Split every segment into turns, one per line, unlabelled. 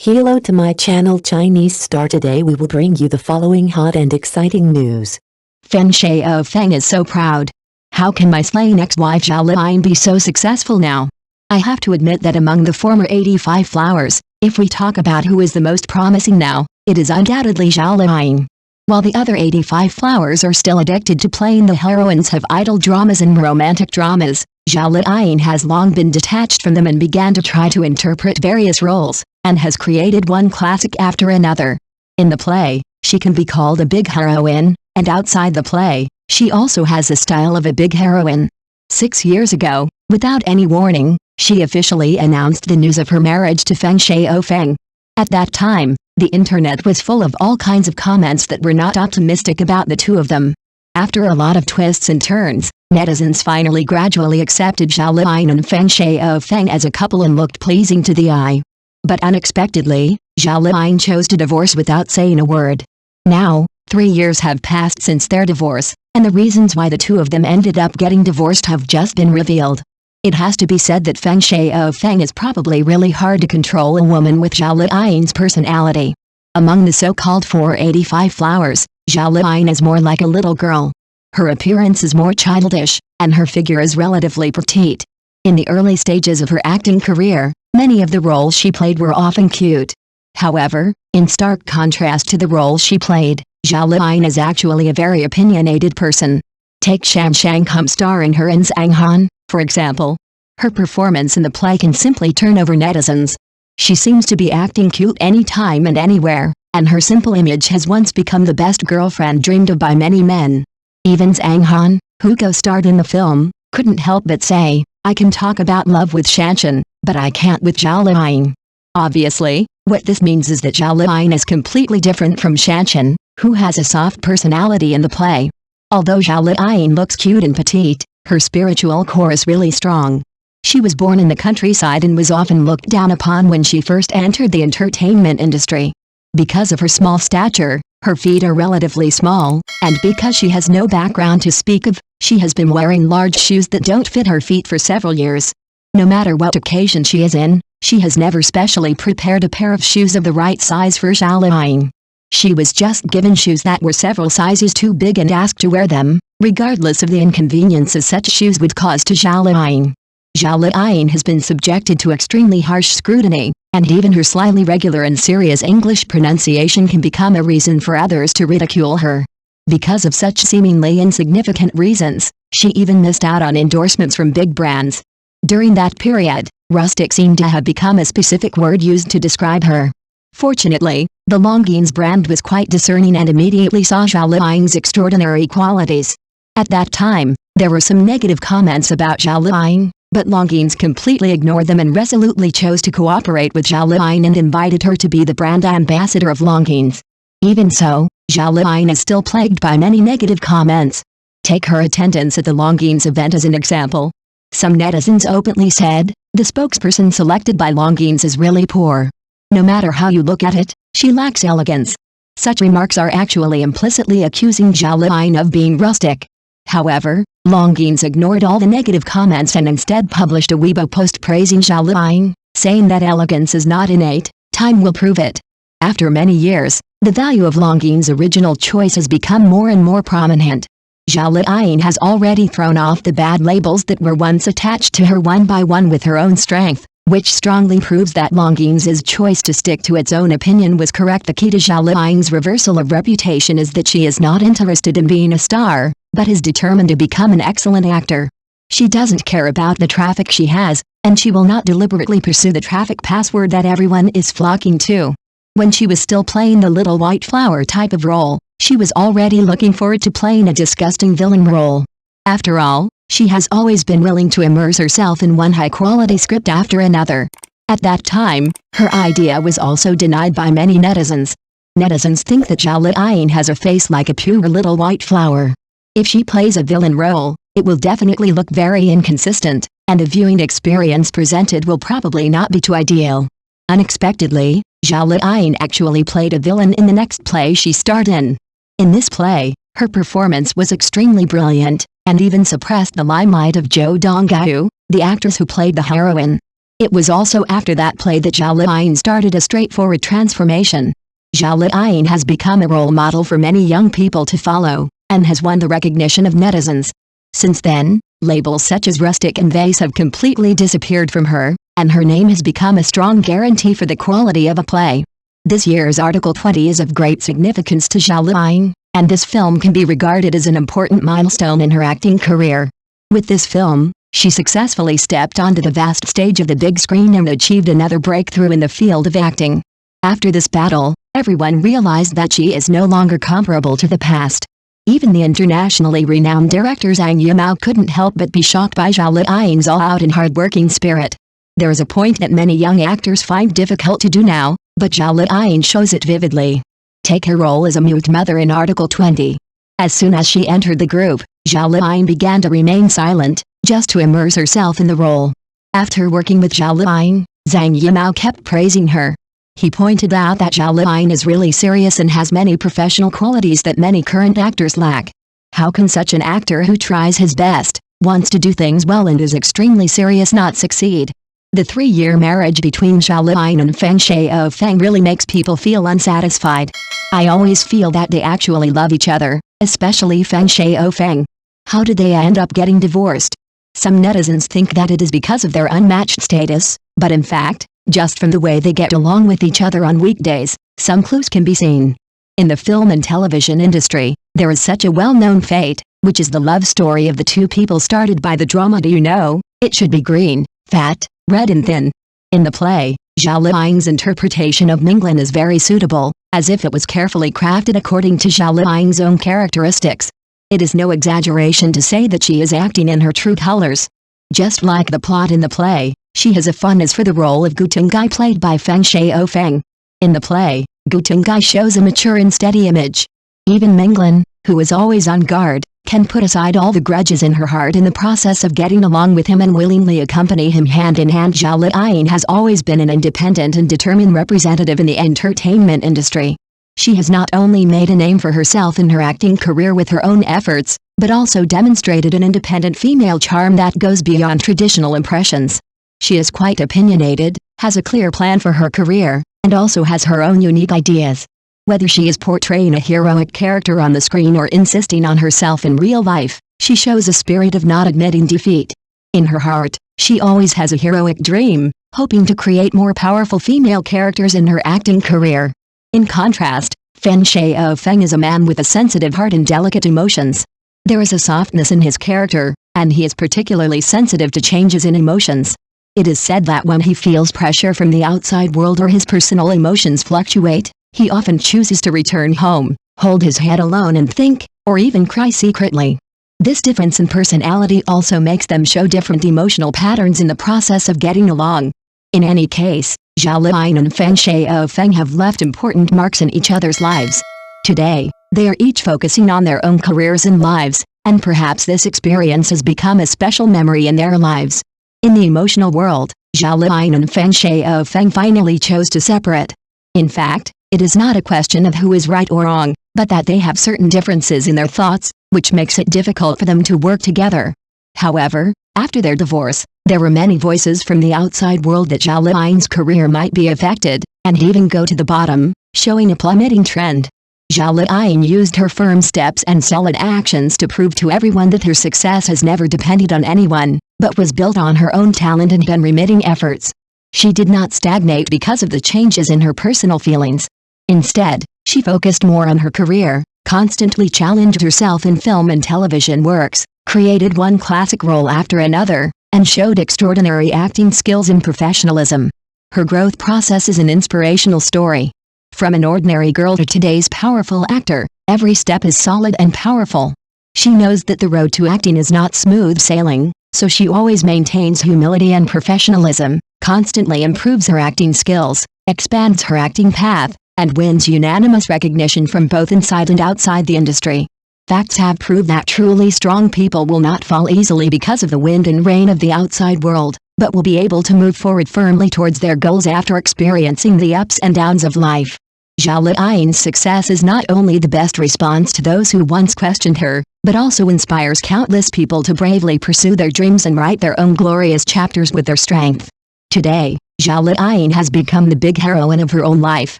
Hello to my channel Chinese Star. Today we will bring you the following hot and exciting news.
Feng Shaofeng is so proud. How can my slain ex-wife Zhao Liying be so successful now? I have to admit that among the former 85 flowers, if we talk about who is the most promising now, it is undoubtedly Zhao Liying. While the other 85 flowers are still addicted to playing the heroines of idol dramas and romantic dramas, Zhao Liying has long been detached from them and began to try to interpret various roles, and has created one classic after another. In the play, she can be called a big heroine, and outside the play, she also has the style of a big heroine. 6 years ago, without any warning, she officially announced the news of her marriage to Feng Shaofeng. At that time, the internet was full of all kinds of comments that were not optimistic about the two of them. After a lot of twists and turns, netizens finally gradually accepted Zhao Liying and Feng Shaofeng as a couple and looked pleasing to the eye. But unexpectedly, Zhao Liying chose to divorce without saying a word. Now, 3 years have passed since their divorce, and the reasons why the two of them ended up getting divorced have just been revealed. It has to be said that Feng Shaofeng is probably really hard to control a woman with Zhao Liying's personality. Among the so-called 485 flowers, Zhao Liying is more like a little girl. Her appearance is more childish, and her figure is relatively petite. In the early stages of her acting career, many of the roles she played were often cute. However, in stark contrast to the roles she played, Zhao Liying is actually a very opinionated person. Take Shang Shangkum starring her in Zhang Han, for example. Her performance in the play can simply turn over netizens. She seems to be acting cute anytime and anywhere, and her simple image has once become the best girlfriend dreamed of by many men. Even Zhang Han, who co-starred in the film, couldn't help but say, "I can talk about love with Shanshan, but I can't with Zhao Liying." Obviously, what this means is that Zhao Liying is completely different from Shanshan, who has a soft personality in the play. Although Zhao Liying looks cute and petite, her spiritual core is really strong. She was born in the countryside and was often looked down upon when she first entered the entertainment industry. Because of her small stature, her feet are relatively small, and because she has no background to speak of, she has been wearing large shoes that don't fit her feet for several years. No matter what occasion she is in, she has never specially prepared a pair of shoes of the right size for Zhao Liying. She was just given shoes that were several sizes too big and asked to wear them, regardless of the inconveniences such shoes would cause to Zhao Liying. Zhao Liying has been subjected to extremely harsh scrutiny, and even her slyly regular and serious English pronunciation can become a reason for others to ridicule her. Because of such seemingly insignificant reasons, she even missed out on endorsements from big brands. During that period, rustic seemed to have become a specific word used to describe her. Fortunately, the Longines brand was quite discerning and immediately saw Zhao Liying's extraordinary qualities. At that time, there were some negative comments about Zhao Liying, but Longines completely ignored them and resolutely chose to cooperate with Zhao Liying and invited her to be the brand ambassador of Longines. Even so, Zhao Liying is still plagued by many negative comments. Take her attendance at the Longines event as an example. Some netizens openly said, "The spokesperson selected by Longines is really poor. No matter how you look at it, she lacks elegance." Such remarks are actually implicitly accusing Zhao Liying of being rustic. However, Longines ignored all the negative comments and instead published a Weibo post praising Zhao Liying, saying that elegance is not innate, time will prove it. After many years, the value of Longines' original choice has become more and more prominent. Zhao Liying has already thrown off the bad labels that were once attached to her one by one with her own strength, which strongly proves that Longines' choice to stick to its own opinion was correct. The key to Zhao Liying's reversal of reputation is that she is not interested in being a star, but is determined to become an excellent actor. She doesn't care about the traffic she has, and she will not deliberately pursue the traffic password that everyone is flocking to. When she was still playing the little white flower type of role, she was already looking forward to playing a disgusting villain role. After all, she has always been willing to immerse herself in one high-quality script after another. At that time, her idea was also denied by many netizens. Netizens think that Zhao Liying has a face like a pure little white flower. If she plays a villain role, it will definitely look very inconsistent, and the viewing experience presented will probably not be too ideal. Unexpectedly, Zhao Liying actually played a villain in the next play she starred in. In this play, her performance was extremely brilliant, and even suppressed the limelight of Zhou Donggao, the actress who played the heroine. It was also after that play that Zhao Liying started a straightforward transformation. Zhao Liying has become a role model for many young people to follow, and has won the recognition of netizens. Since then, labels such as rustic and vase have completely disappeared from her, and her name has become a strong guarantee for the quality of a play. This year's Article 20 is of great significance to Zhao Liying, and this film can be regarded as an important milestone in her acting career. With this film, she successfully stepped onto the vast stage of the big screen and achieved another breakthrough in the field of acting. After this battle, everyone realized that she is no longer comparable to the past. Even the internationally renowned director Zhang Yimou couldn't help but be shocked by Zhao Liying's all-out and hard-working spirit. There is a point that many young actors find difficult to do now, but Zhao Liying shows it vividly. Take her role as a mute mother in Article 20. As soon as she entered the group, Zhao Liying began to remain silent, just to immerse herself in the role. After working with Zhao Liying, Zhang Yimou kept praising her. He pointed out that Zhao Liying is really serious and has many professional qualities that many current actors lack. How can such an actor who tries his best, wants to do things well and is extremely serious not succeed? The 3-year marriage between Zhao Liying and Feng Shaofeng really makes people feel unsatisfied. I always feel that they actually love each other, especially Feng Shaofeng. How did they end up getting divorced? Some netizens think that it is because of their unmatched status, but in fact, just from the way they get along with each other on weekdays, some clues can be seen. In the film and television industry, there is such a well-known fate, which is the love story of the two people started by the drama Do You Know, It Should Be Green, Fat, Red and Thin. In the play, Zhao Liying's interpretation of Minglin is very suitable, as if it was carefully crafted according to Zhao Liying's own characteristics. It is no exaggeration to say that she is acting in her true colors. Just like the plot in the play, she has a fondness for the role of Gu Tonggai played by Feng Shaofeng. In the play, Gu Tonggai shows a mature and steady image. Even Minglin, who is always on guard, can put aside all the grudges in her heart in the process of getting along with him and willingly accompany him hand in hand. Zhao Liying has always been an independent and determined representative in the entertainment industry. She has not only made a name for herself in her acting career with her own efforts, but also demonstrated an independent female charm that goes beyond traditional impressions. She is quite opinionated, has a clear plan for her career, and also has her own unique ideas. Whether she is portraying a heroic character on the screen or insisting on herself in real life, she shows a spirit of not admitting defeat. In her heart, she always has a heroic dream, hoping to create more powerful female characters in her acting career. In contrast, Feng Shaofeng is a man with a sensitive heart and delicate emotions. There is a softness in his character, and he is particularly sensitive to changes in emotions. It is said that when he feels pressure from the outside world or his personal emotions fluctuate, he often chooses to return home, hold his head alone and think, or even cry secretly. This difference in personality also makes them show different emotional patterns in the process of getting along. In any case, Zhao Liying and Feng Shaofeng have left important marks in each other's lives. Today, they are each focusing on their own careers and lives, and perhaps this experience has become a special memory in their lives. In the emotional world, Zhao Liying and Feng Shaofeng finally chose to separate. In fact, it is not a question of who is right or wrong, but that they have certain differences in their thoughts, which makes it difficult for them to work together. However, after their divorce, there were many voices from the outside world that Zhao Liying's career might be affected, and even go to the bottom, showing a plummeting trend. Zhao Liying used her firm steps and solid actions to prove to everyone that her success has never depended on anyone, but was built on her own talent and unremitting efforts. She did not stagnate because of the changes in her personal feelings. Instead, she focused more on her career, constantly challenged herself in film and television works, created one classic role after another, and showed extraordinary acting skills and professionalism. Her growth process is an inspirational story. From an ordinary girl to today's powerful actor, every step is solid and powerful. She knows that the road to acting is not smooth sailing, so she always maintains humility and professionalism, constantly improves her acting skills, expands her acting path, and wins unanimous recognition from both inside and outside the industry. Facts have proved that truly strong people will not fall easily because of the wind and rain of the outside world, but will be able to move forward firmly towards their goals after experiencing the ups and downs of life. Zhao Liying's success is not only the best response to those who once questioned her, but also inspires countless people to bravely pursue their dreams and write their own glorious chapters with their strength. Today, Zhao Liying has become the big heroine of her own life.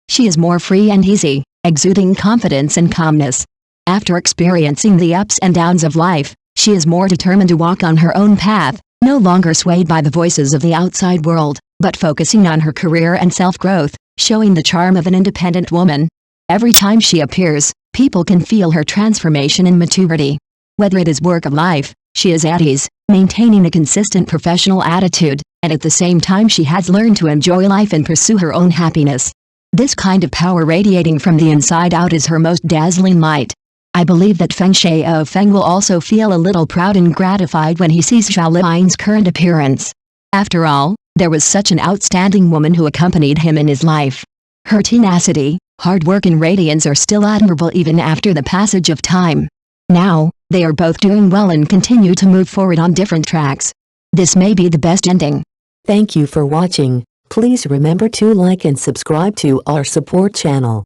She is more free and easy, exuding confidence and calmness. After experiencing the ups and downs of life, she is more determined to walk on her own path, no longer swayed by the voices of the outside world, but focusing on her career and self-growth, showing the charm of an independent woman. Every time she appears, people can feel her transformation and maturity. Whether it is work of life, she is at ease, maintaining a consistent professional attitude, and at the same time she has learned to enjoy life and pursue her own happiness. This kind of power radiating from the inside out is her most dazzling light. I believe that Feng Shaofeng will also feel a little proud and gratified when he sees Zhao Liying's current appearance. After all, there was such an outstanding woman who accompanied him in his life. Her tenacity, hard work and radiance are still admirable even after the passage of time. Now, they are both doing well and continue to move forward on different tracks. This may be the best ending.
Thank you for watching. Please remember to like and subscribe to our support channel.